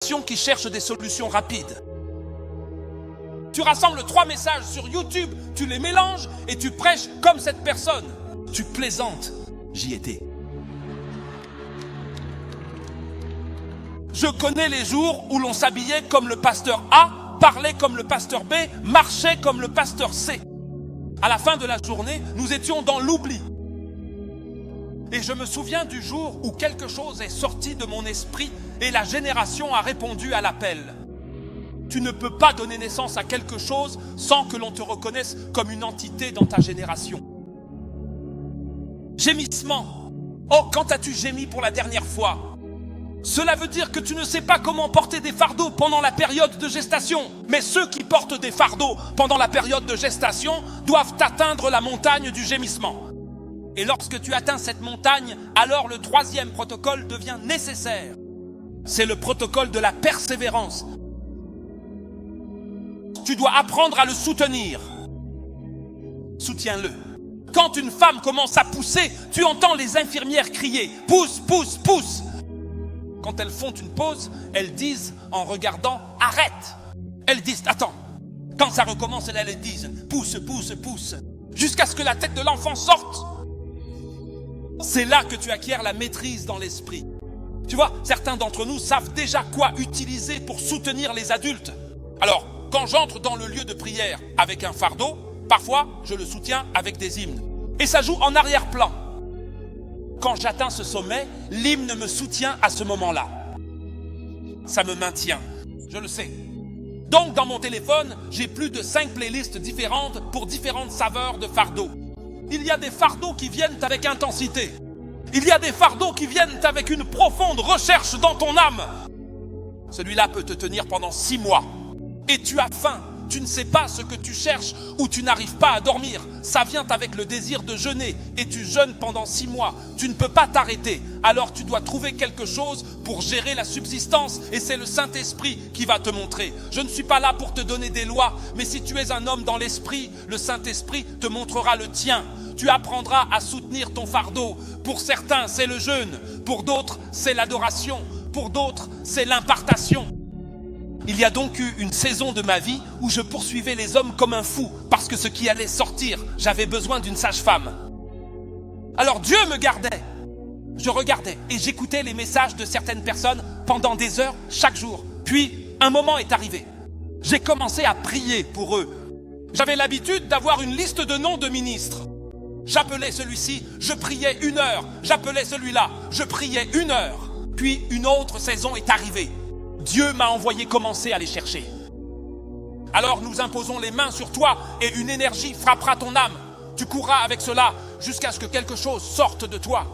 génération qui cherche des solutions rapides. Tu rassembles 3 messages sur YouTube, tu les mélanges et tu prêches comme cette personne. Tu plaisantes. J'y étais. Je connais les jours où l'on s'habillait comme le pasteur A, parlait comme le pasteur B, marchait comme le pasteur C. À la fin de la journée, nous étions dans l'oubli. Et je me souviens du jour où quelque chose est sorti de mon esprit et la génération a répondu à l'appel. Tu ne peux pas donner naissance à quelque chose sans que l'on te reconnaisse comme une entité dans ta génération. Gémissement. Oh, quand as-tu gémi pour la dernière fois? Cela veut dire que tu ne sais pas comment porter des fardeaux pendant la période de gestation. Mais ceux qui portent des fardeaux pendant la période de gestation doivent atteindre la montagne du gémissement. Et lorsque tu atteins cette montagne, alors le 3e protocole devient nécessaire. C'est le protocole de la persévérance. Tu dois apprendre à le soutenir. Soutiens-le. Quand une femme commence à pousser, tu entends les infirmières crier « Pousse, pousse, pousse !» Quand elles font une pause, elles disent en regardant « Arrête !» Elles disent « Attends !» Quand ça recommence, elles disent « Pousse, pousse, pousse !» Jusqu'à ce que la tête de l'enfant sorte. C'est là que tu acquiers la maîtrise dans l'esprit. Tu vois, certains d'entre nous savent déjà quoi utiliser pour soutenir les adultes. Alors, quand j'entre dans le lieu de prière avec un fardeau, parfois je le soutiens avec des hymnes. Et ça joue en arrière-plan. Quand j'atteins ce sommet, l'hymne me soutient à ce moment-là. Ça me maintient, je le sais. Donc dans mon téléphone, j'ai plus de 5 playlists différentes pour différentes saveurs de fardeaux. Il y a des fardeaux qui viennent avec intensité. Il y a des fardeaux qui viennent avec une profonde recherche dans ton âme. Celui-là peut te tenir pendant 6 mois. Et tu as faim. Tu ne sais pas ce que tu cherches ou tu n'arrives pas à dormir. Ça vient avec le désir de jeûner et tu jeûnes pendant 6 mois. Tu ne peux pas t'arrêter. Alors tu dois trouver quelque chose pour gérer la subsistance et c'est le Saint-Esprit qui va te montrer. Je ne suis pas là pour te donner des lois, mais si tu es un homme dans l'esprit, le Saint-Esprit te montrera le tien. Tu apprendras à soutenir ton fardeau. Pour certains, c'est le jeûne. Pour d'autres, c'est l'adoration. Pour d'autres, c'est l'impartation. Il y a donc eu une saison de ma vie où je poursuivais les hommes comme un fou parce que ce qui allait sortir, j'avais besoin d'une sage-femme. Alors Dieu me gardait. Je regardais et j'écoutais les messages de certaines personnes pendant des heures chaque jour. Puis, un moment est arrivé. J'ai commencé à prier pour eux. J'avais l'habitude d'avoir une liste de noms de ministres. J'appelais celui-ci, je priais 1 heure. J'appelais celui-là, je priais 1 heure. Puis une autre saison est arrivée. Dieu m'a envoyé commencer à les chercher. Alors nous imposons les mains sur toi et une énergie frappera ton âme. Tu courras avec cela jusqu'à ce que quelque chose sorte de toi.